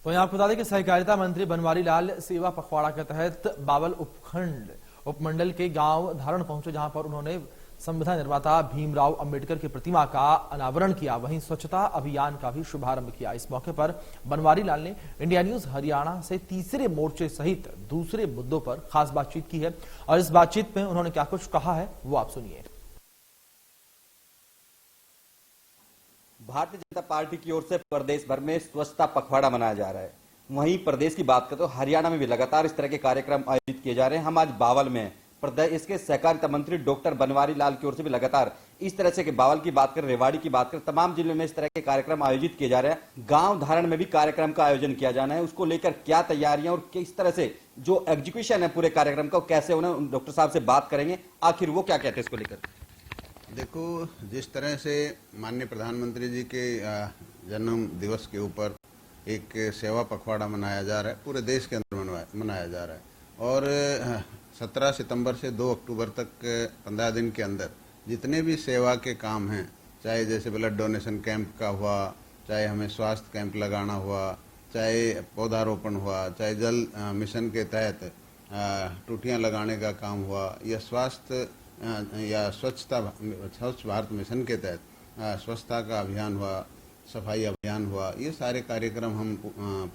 तो यहाँ आपको बता दें कि सहकारिता मंत्री बनवारी लाल सेवा पखवाड़ा के तहत बावल उपमंडल के गांव धारण पहुंचे, जहां पर उन्होंने संविधान निर्माता भीमराव अंबेडकर की प्रतिमा का अनावरण किया। वहीं स्वच्छता अभियान का भी शुभारंभ किया। इस मौके पर बनवारी लाल ने इंडिया न्यूज हरियाणा से तीसरे मोर्चे सहित दूसरे मुद्दों पर खास बातचीत की है और इस बातचीत में उन्होंने क्या कुछ कहा है वो आप सुनिए। भारतीय जनता पार्टी की ओर से प्रदेश भर में स्वच्छता पखवाड़ा मनाया जा रहा है। वहीं प्रदेश की बात करें तो हरियाणा में भी लगातार इस तरह के कार्यक्रम आयोजित किए जा रहे हैं। हम आज बावल में प्रदेश के सहकारिता मंत्री डॉक्टर बनवारी लाल की ओर से भी लगातार इस तरह से बावल की बात करें, रेवाड़ी की बात करें, तमाम जिलों में इस तरह के कार्यक्रम आयोजित किए जा रहे हैं। गांव धारण में भी कार्यक्रम का आयोजन किया जाना है। उसको लेकर क्या तैयारियां और किस तरह से जो एग्जीक्यूशन है पूरे कार्यक्रम का कैसे होना, डॉक्टर साहब से बात करेंगे। आखिर वो क्या कहते हैं इसको लेकर। देखो, जिस तरह से माननीय प्रधानमंत्री जी के जन्म दिवस के ऊपर एक सेवा पखवाड़ा मनाया जा रहा है, पूरे देश के अंदर मनाया जा रहा है और 17 सितंबर से 2 अक्टूबर तक 15 दिन के अंदर जितने भी सेवा के काम हैं, चाहे जैसे ब्लड डोनेशन कैंप का हुआ, चाहे हमें स्वास्थ्य कैंप लगाना हुआ, चाहे पौधारोप हुआ, चाहे जल मिशन के तहत टूटियाँ लगाने का काम हुआ, या स्वास्थ्य या स्वच्छ भारत मिशन के तहत स्वच्छता का अभियान हुआ, सफाई अभियान हुआ, ये सारे कार्यक्रम हम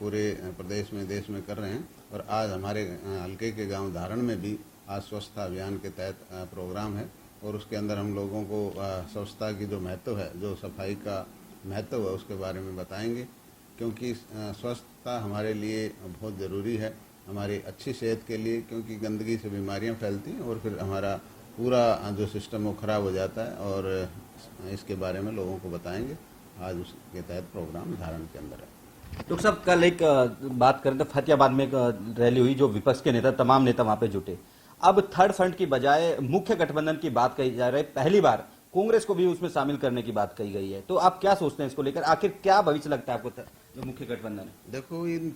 पूरे प्रदेश में देश में कर रहे हैं। और आज हमारे हल्के के गांव धारण में भी आज स्वच्छता अभियान के तहत प्रोग्राम है और उसके अंदर हम लोगों को स्वच्छता की जो महत्व है, जो सफाई का महत्व है, उसके बारे में बताएंगे, क्योंकि स्वच्छता हमारे लिए बहुत ज़रूरी है, हमारी अच्छी सेहत के लिए, क्योंकि गंदगी से बीमारियां फैलती हैं और फिर हमारा पूरा जो सिस्टम वो खराब हो जाता है और इसके बारे में लोगों को बताएंगे। आज उसके तहत प्रोग्राम धारण के अंदर है। डॉक्टर साहब, कल एक बात करें तो फतेहाबाद में एक रैली हुई, जो विपक्ष के नेता, तमाम नेता वहां पे जुटे। अब थर्ड फ्रंट की बजाय मुख्य गठबंधन की बात कही जा रही है। पहली बार कांग्रेस को भी उसमें शामिल करने की बात कही गई है। तो आप क्या सोचते हैं इसको लेकर? आखिर क्या भविष्य लगता है आपको जो मुख्य गठबंधन है? देखो, इन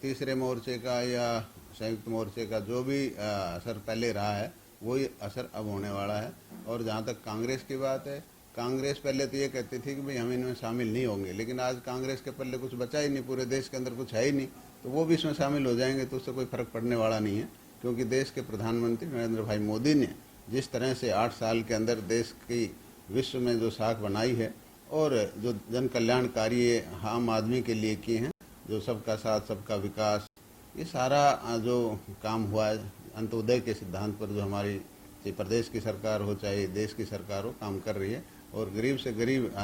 तीसरे मोर्चे का या संयुक्त मोर्चे का जो भी असर पहले रहा है, वही असर अब होने वाला है। और जहाँ तक कांग्रेस की बात है, कांग्रेस पहले तो ये कहती थी कि भाई हम इनमें शामिल नहीं होंगे, लेकिन आज कांग्रेस के पल्ले कुछ बचा ही नहीं, पूरे देश के अंदर कुछ है ही नहीं, तो वो भी इसमें शामिल हो जाएंगे तो उससे कोई फर्क पड़ने वाला नहीं है। क्योंकि देश के प्रधानमंत्री नरेंद्र भाई मोदी ने जिस तरह से 8 साल के अंदर देश की विश्व में जो साख बनाई है और जो जन कल्याणकारी आम आदमी के लिए किए हैं, जो सबका साथ सबका विकास, ये सारा जो काम हुआ है, अंत्योदय के सिद्धांत पर जो हमारी प्रदेश की सरकार हो चाहे देश की सरकार हो, काम कर रही है और गरीब से गरीब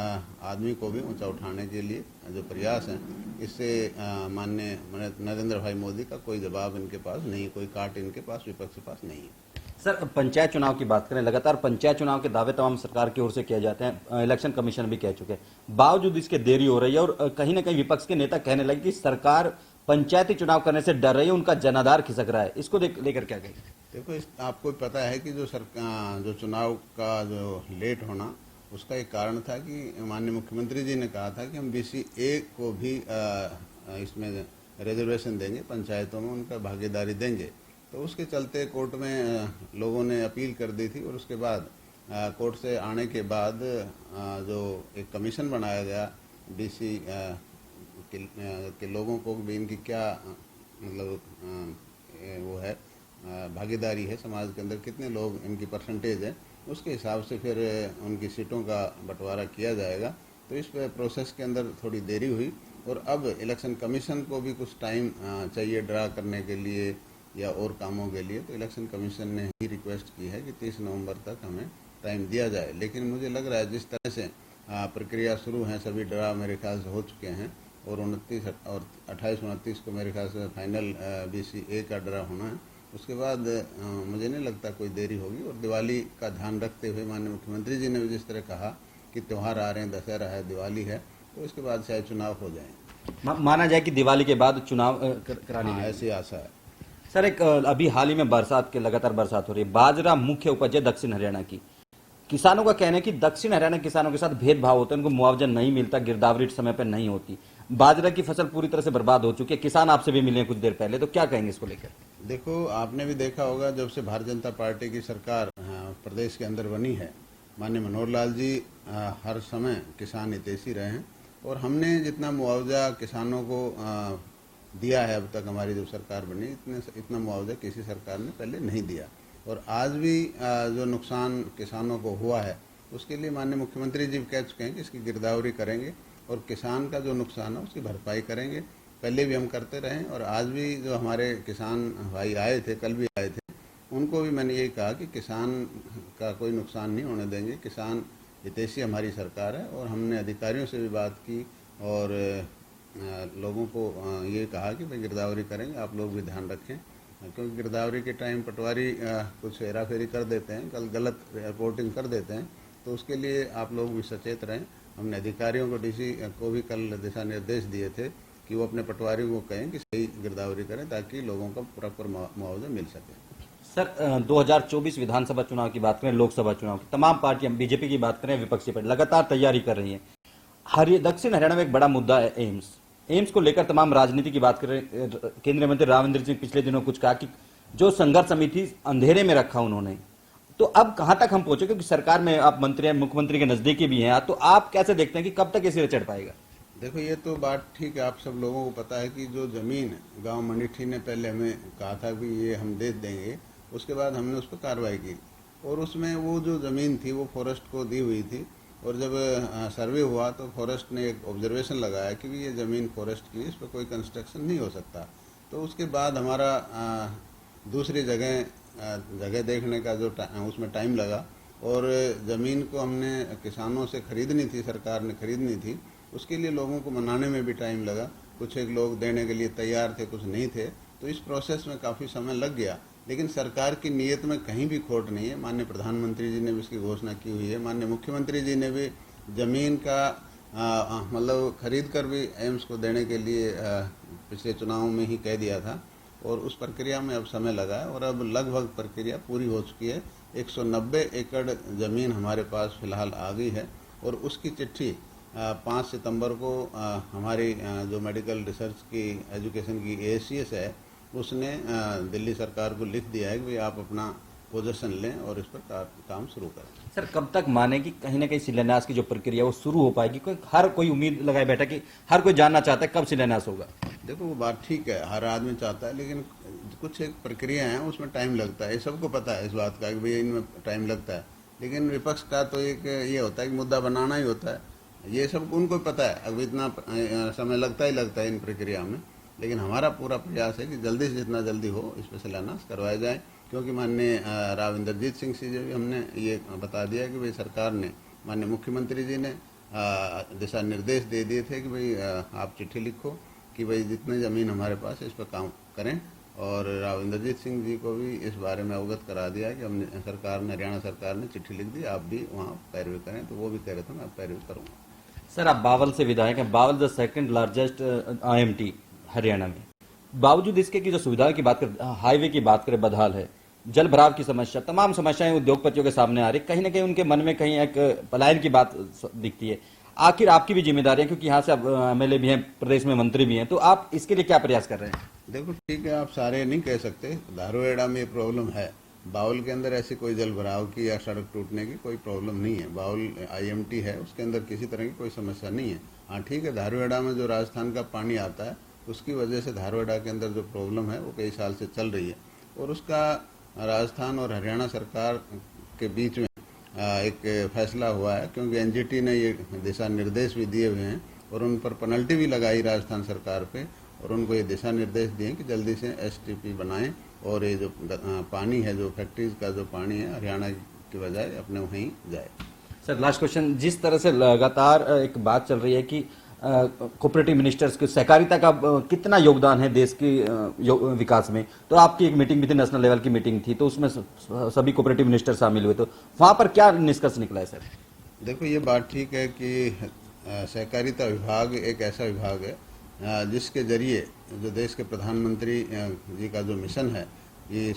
आदमी को भी ऊंचा उठाने के लिए जो प्रयास हैं, इससे माननीय नरेंद्र भाई मोदी का कोई जवाब इनके पास नहीं, कोई काट इनके पास, विपक्ष के पास नहीं है। सर, पंचायत चुनाव की बात करें, लगातार पंचायत चुनाव के दावे तमाम सरकार की ओर से किए जाते हैं, इलेक्शन कमीशन भी कह चुके हैं, बावजूद इसके देरी हो रही है और कहीं ना कहीं विपक्ष के नेता कहने लगे कि सरकार पंचायती चुनाव करने से डर रही है, उनका जनाधार खिसक रहा है। इसको लेकर क्या कहेंगे? देखो, आपको पता है कि जो चुनाव का जो लेट होना, उसका एक कारण था कि माननीय मुख्यमंत्री जी ने कहा था कि हम BCA को भी इसमें रिजर्वेशन देंगे, पंचायतों में उनका भागीदारी देंगे। तो उसके चलते कोर्ट में लोगों ने अपील कर दी थी और उसके बाद कोर्ट से आने के बाद जो एक कमीशन बनाया गया BC के लोगों को भी इनकी क्या मतलब वो है भागीदारी है, समाज के अंदर कितने लोग इनकी परसेंटेज है, उसके हिसाब से फिर उनकी सीटों का बंटवारा किया जाएगा। तो इस प्रोसेस के अंदर थोड़ी देरी हुई और अब इलेक्शन कमीशन को भी कुछ टाइम चाहिए ड्रा करने के लिए या और कामों के लिए। तो इलेक्शन कमीशन ने ही रिक्वेस्ट की है कि 30 नवंबर तक हमें टाइम दिया जाए। लेकिन मुझे लग रहा है जिस तरह से प्रक्रिया शुरू है, सभी ड्रा मेरे ख्याल से हो चुके हैं और 29 और 28-29 को मेरे ख्याल से फाइनल BCA का ड्रा होना है। उसके बाद मुझे नहीं लगता कोई देरी होगी। और दिवाली का ध्यान रखते हुए माननीय मुख्यमंत्री जी ने भी जिस तरह कहा कि त्यौहार आ रहे हैं, दशहरा है, दिवाली है, तो इसके बाद शायद चुनाव हो जाए। माना जाए कि दिवाली के बाद चुनाव कराने की ऐसी आशा है। सर, एक अभी हाल ही में लगातार बरसात हो रही है, बाजरा मुख्य उपज है दक्षिण हरियाणा की। किसानों का कहना है कि दक्षिण हरियाणा किसानों के साथ भेदभाव होता है, उनको मुआवजा नहीं मिलता, गिरदावरी समय पर नहीं होती, बाजरा की फसल पूरी तरह से बर्बाद हो चुकी है। किसान आपसे भी मिले कुछ देर पहले, तो क्या कहेंगे इसको लेकर? देखो, आपने भी देखा होगा जब से भारतीय जनता पार्टी की सरकार प्रदेश के अंदर बनी है, माननीय मनोहर लाल जी हर समय किसान हितैषी रहे हैं और हमने जितना मुआवजा किसानों को दिया है अब तक हमारी जब सरकार बनी, इतना मुआवजा किसी सरकार ने पहले नहीं दिया। और आज भी जो नुकसान किसानों को हुआ है उसके लिए माननीय मुख्यमंत्री जी कह चुके हैं कि इसकी गिरदावरी करेंगे और किसान का जो नुकसान है उसकी भरपाई करेंगे। पहले भी हम करते रहे और आज भी जो हमारे किसान भाई आए थे, कल भी आए थे, उनको भी मैंने यही कहा कि किसान का कोई नुकसान नहीं होने देंगे। किसान हितैषी हमारी सरकार है और हमने अधिकारियों से भी बात की और लोगों को ये कहा कि भाई गिरदावरी करेंगे, आप लोग भी ध्यान रखें, क्योंकि गिरदावरी के टाइम पटवारी कुछ हेरा फेरी कर देते हैं, गलत रिपोर्टिंग कर देते हैं, तो उसके लिए आप लोग भी सचेत रहें। हमने अधिकारियों को, डीसी को भी कल दिशा निर्देश दिए थे कि वो अपने पटवारी को कहें कि सही गिरदावरी करें ताकि लोगों का प्रॉपर मुआवजा मिल सके। सर 2024 विधानसभा चुनाव की बात करें, लोकसभा चुनाव की, तमाम पार्टियां, बीजेपी की बात करें, विपक्षी पार्टी लगातार तैयारी कर रही है। दक्षिण हरियाणा में एक बड़ा मुद्दा है एम्स को लेकर तमाम राजनीति की बात करें। केंद्रीय मंत्री राविंद्र सिंह पिछले दिनों कुछ कहा कि जो संघर्ष समिति अंधेरे में रखा उन्होंने, तो अब कहां तक हम पहुंचे, क्योंकि सरकार में आप मंत्री हैं, मुख्यमंत्री के नजदीकी भी हैं, तो आप कैसे देखते हैं कि कब तक इसे चढ़ पाएगा? देखो, ये तो बात ठीक है, आप सब लोगों को पता है कि जो जमीन गांव मनीठी ने पहले हमें कहा था कि ये हम दे देंगे, उसके बाद हमने उस पर कार्रवाई की और उसमें वो जो ज़मीन थी वो फॉरेस्ट को दी हुई थी और जब सर्वे हुआ तो फॉरेस्ट ने एक ऑब्जर्वेशन लगाया कि ये ज़मीन फॉरेस्ट की, इस पर कोई कंस्ट्रक्शन नहीं हो सकता। तो उसके बाद हमारा दूसरी जगह देखने का जो उसमें टाइम लगा और ज़मीन को हमने किसानों से खरीदनी थी, सरकार ने खरीदनी थी, उसके लिए लोगों को मनाने में भी टाइम लगा। कुछ एक लोग देने के लिए तैयार थे, कुछ नहीं थे, तो इस प्रोसेस में काफ़ी समय लग गया। लेकिन सरकार की नीयत में कहीं भी खोट नहीं है। माननीय प्रधानमंत्री जी ने भी इसकी घोषणा की हुई है, माननीय मुख्यमंत्री जी ने भी ज़मीन का मतलब खरीद कर भी एम्स को देने के लिए पिछले चुनाव में ही कह दिया था और उस प्रक्रिया में अब समय लगा है और अब लगभग प्रक्रिया पूरी हो चुकी है। 190 एकड़ ज़मीन हमारे पास फिलहाल आ गई है और उसकी चिट्ठी 5 सितंबर को हमारी जो मेडिकल रिसर्च की एजुकेशन की ACS है उसने दिल्ली सरकार को लिख दिया है कि आप अपना पोजीशन लें और इस पर काम शुरू करें। सर कब तक माने कि कहीं ना कहीं शिलान्यास की जो प्रक्रिया वो शुरू हो पाएगी? हर कोई उम्मीद लगाए बैठा कि हर कोई जानना चाहता है कब शिलान्यास होगा। देखो, वो बात ठीक है, हर आदमी चाहता है, लेकिन कुछ एक प्रक्रिया है उसमें टाइम लगता है। ये सबको पता है इस बात का कि भैया इनमें टाइम लगता है, लेकिन विपक्ष का तो एक ये होता है कि मुद्दा बनाना ही होता है। ये सब उनको पता है, अब इतना समय लगता है इन प्रक्रिया में, लेकिन हमारा पूरा प्रयास है कि जल्दी से जितना जल्दी हो इस पर शिलान्यास करवाया जाए, क्योंकि माननीय राविंदरजीत सिंह जी भी हमने ये बता दिया कि भाई सरकार ने, माननीय मुख्यमंत्री जी ने दिशा निर्देश दे दिए थे कि भाई आप चिट्ठी लिखो कि भाई जितनी ज़मीन हमारे पास है इस पर काम करें, और राविंदरजीत सिंह जी को भी इस बारे में अवगत करा दिया कि हमने हरियाणा सरकार ने चिट्ठी लिख दी, आप भी वहाँ पैरवी करें। तो वो भी कह रहे थे मैं पैरवी करूँगा। सर आप बावल से विधायक हैं, Bawal the second largest IMT Haryana में, बावजूद इसके की जो सुविधाओं की बात करें, हाईवे की बात करें, बदहाल है, जल भराव की समस्या, तमाम समस्याएं उद्योगपतियों के सामने आ रही, कहीं ना कहीं उनके मन में कहीं एक पलायन की बात दिखती है। आखिर आपकी भी जिम्मेदारी है, क्योंकि यहाँ से आप MLA भी हैं, प्रदेश में मंत्री भी हैं, तो आप इसके लिए क्या प्रयास कर रहे हैं? देखो, ठीक है, आप सारे नहीं कह सकते, धारूहेड़ा में ये प्रॉब्लम है, बाउल के अंदर ऐसी कोई जल भराव की या सड़क टूटने की कोई प्रॉब्लम नहीं है। बाउल IMT है, उसके अंदर किसी तरह की कोई समस्या नहीं है। हाँ ठीक है, धारूहेड़ा में जो राजस्थान का पानी आता है उसकी वजह से धारूहेड़ा के अंदर जो प्रॉब्लम है वो कई साल से चल रही है और उसका राजस्थान और हरियाणा सरकार के बीच में एक फैसला हुआ है, क्योंकि NGT ने ये दिशा निर्देश भी दिए हुए हैं और उन पर पेनल्टी भी लगाई राजस्थान सरकार पे और उनको ये दिशा निर्देश दिए कि जल्दी से STP बनाएं और ये जो पानी है, जो फैक्ट्रीज का जो पानी है, हरियाणा की बजाय अपने वहीं जाए। सर लास्ट क्वेश्चन, जिस तरह से लगातार एक बात चल रही है कि कोऑपरेटिव मिनिस्टर्स की सहकारिता का कितना योगदान है देश के विकास में, तो आपकी एक मीटिंग भी थी, नेशनल लेवल की मीटिंग थी, तो उसमें सभी कोऑपरेटिव मिनिस्टर शामिल हुए, तो वहां पर क्या निष्कर्ष निकला है? सर देखो, ये बात ठीक है कि सहकारिता विभाग एक ऐसा विभाग है जिसके जरिए जो देश के प्रधानमंत्री जी का जो मिशन है, ये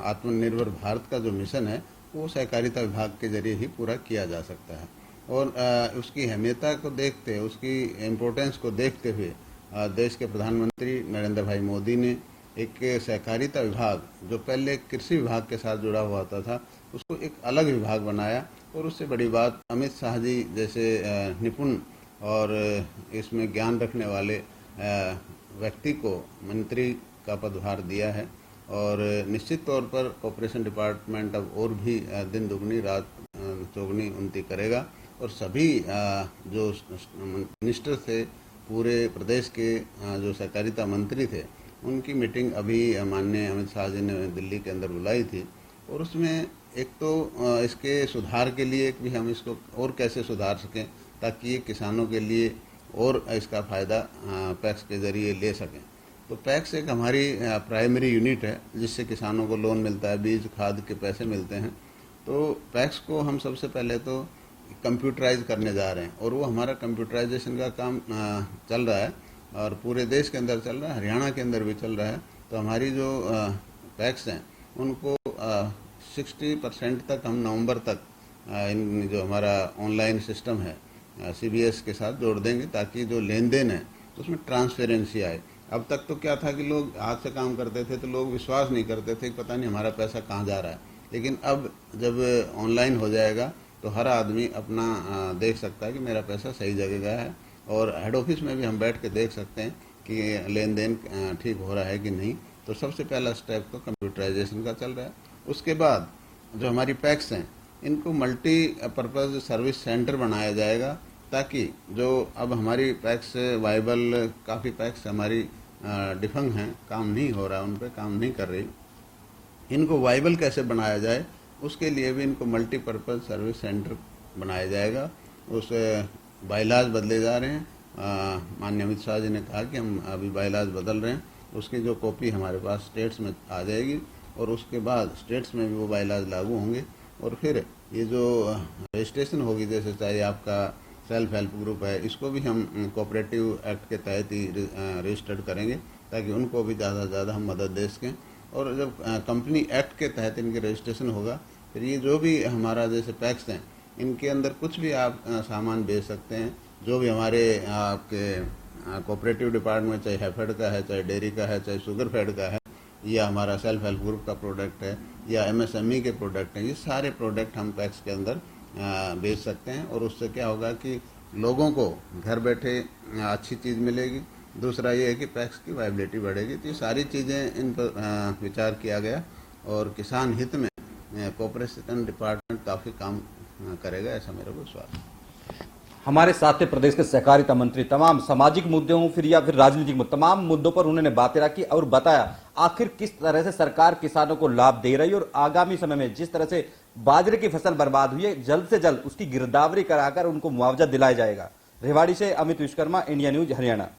आत्मनिर्भर भारत का जो मिशन है, वो सहकारिता विभाग के जरिए ही पूरा किया जा सकता है। और उसकी अहमियता को देखते, उसकी इम्पोर्टेंस को देखते हुए देश के प्रधानमंत्री नरेंद्र भाई मोदी ने एक सहकारिता विभाग, जो पहले कृषि विभाग के साथ जुड़ा हुआ था, उसको एक अलग विभाग बनाया। और उससे बड़ी बात, अमित शाह जी जैसे निपुण और इसमें ज्ञान रखने वाले व्यक्ति को मंत्री का पदभार दिया है और निश्चित तौर पर कॉर्पोरेशन डिपार्टमेंट अब और भी दिन दुगनी रात चौगनी उन्नति करेगा और सभी जो मिनिस्टर थे, पूरे प्रदेश के जो सहकारिता मंत्री थे, उनकी मीटिंग अभी माननीय अमित शाह जी ने दिल्ली के अंदर बुलाई थी और उसमें एक तो इसके सुधार के लिए भी हम इसको और कैसे सुधार सकें ताकि ये किसानों के लिए और इसका फ़ायदा पैक्स के ज़रिए ले सकें। तो पैक्स एक हमारी प्राइमरी यूनिट है जिससे किसानों को लोन मिलता है, बीज खाद के पैसे मिलते हैं। तो पैक्स को हम सबसे पहले तो कंप्यूटराइज करने जा रहे हैं और वो हमारा कंप्यूटराइजेशन का काम चल रहा है और पूरे देश के अंदर चल रहा है, हरियाणा के अंदर भी चल रहा है। तो हमारी जो पैक्स हैं उनको 60% तक हम नवंबर तक इन जो हमारा ऑनलाइन सिस्टम है CBS के साथ जोड़ देंगे ताकि जो लेन देन है तो उसमें ट्रांसपेरेंसी आए। अब तक तो क्या था कि लोग हाथ से काम करते थे तो लोग विश्वास नहीं करते थे कि पता नहीं हमारा पैसा कहाँ जा रहा है, लेकिन अब जब ऑनलाइन हो जाएगा तो हर आदमी अपना देख सकता है कि मेरा पैसा सही जगह गया है और हेड ऑफिस में भी हम बैठ के देख सकते हैं कि लेन देन ठीक हो रहा है कि नहीं। तो सबसे पहला स्टेप तो कंप्यूटराइजेशन का चल रहा है। उसके बाद जो हमारी पैक्स हैं इनको मल्टीपर्पज़ सर्विस सेंटर बनाया जाएगा ताकि जो अब हमारी पैक्स वाइबल काफ़ी पैक्स हमारी डिफंग हैं, काम नहीं हो रहा, उन पर काम नहीं कर रही, इनको वाइबल कैसे बनाया जाए उसके लिए भी इनको मल्टीपर्पज़ सर्विस सेंटर बनाया जाएगा। उस बायलाज बदले जा रहे हैं, माननीय अमित शाह जी ने कहा कि हम अभी बायलाज बदल रहे हैं, उसकी जो कॉपी हमारे पास स्टेट्स में आ जाएगी और उसके बाद स्टेट्स में भी वो बायलाज लागू होंगे और फिर ये जो रजिस्ट्रेशन होगी, जैसे चाहे आपका सेल्फ हेल्प ग्रुप है, इसको भी हम कोऑपरेटिव एक्ट के तहत ही रजिस्टर्ड करेंगे ताकि उनको भी ज़्यादा से ज़्यादा हम मदद दे सकें। और जब कंपनी एक्ट के तहत इनके रजिस्ट्रेशन होगा फिर ये जो भी हमारा जैसे पैक्स हैं इनके अंदर कुछ भी आप सामान बेच सकते हैं, जो भी हमारे आपके कोऑपरेटिव डिपार्टमेंट चाहे हैफेड का है, चाहे डेयरी का है, चाहे शुगर फेड का है, या हमारा सेल्फ हेल्प ग्रुप का प्रोडक्ट है या MSME के प्रोडक्ट हैं, ये सारे प्रोडक्ट हम पैक्स के अंदर बेच सकते हैं और उससे क्या होगा कि लोगों को घर बैठे अच्छी चीज़ मिलेगी। दूसरा ये है कि पैक्स की वायबिलिटी बढ़ेगी। तो ये सारी चीज़ें इन पर विचार किया गया और किसान हित में कॉर्पोरेशन डिपार्टमेंट काफ़ी काम करेगा, ऐसा मेरा विश्वास है। हमारे साथ थे प्रदेश के सहकारिता मंत्री। तमाम सामाजिक मुद्दों फिर या फिर राजनीतिक मुद्दों, तमाम मुद्दों पर उन्होंने बातें रखी और बताया आखिर किस तरह से सरकार किसानों को लाभ दे रही है और आगामी समय में जिस तरह से बाजरे की फसल बर्बाद हुई है जल्द से जल्द उसकी गिरदावरी कराकर उनको मुआवजा दिलाया जाएगा। रेवाड़ी से अमित विश्वकर्मा, इंडिया न्यूज, हरियाणा।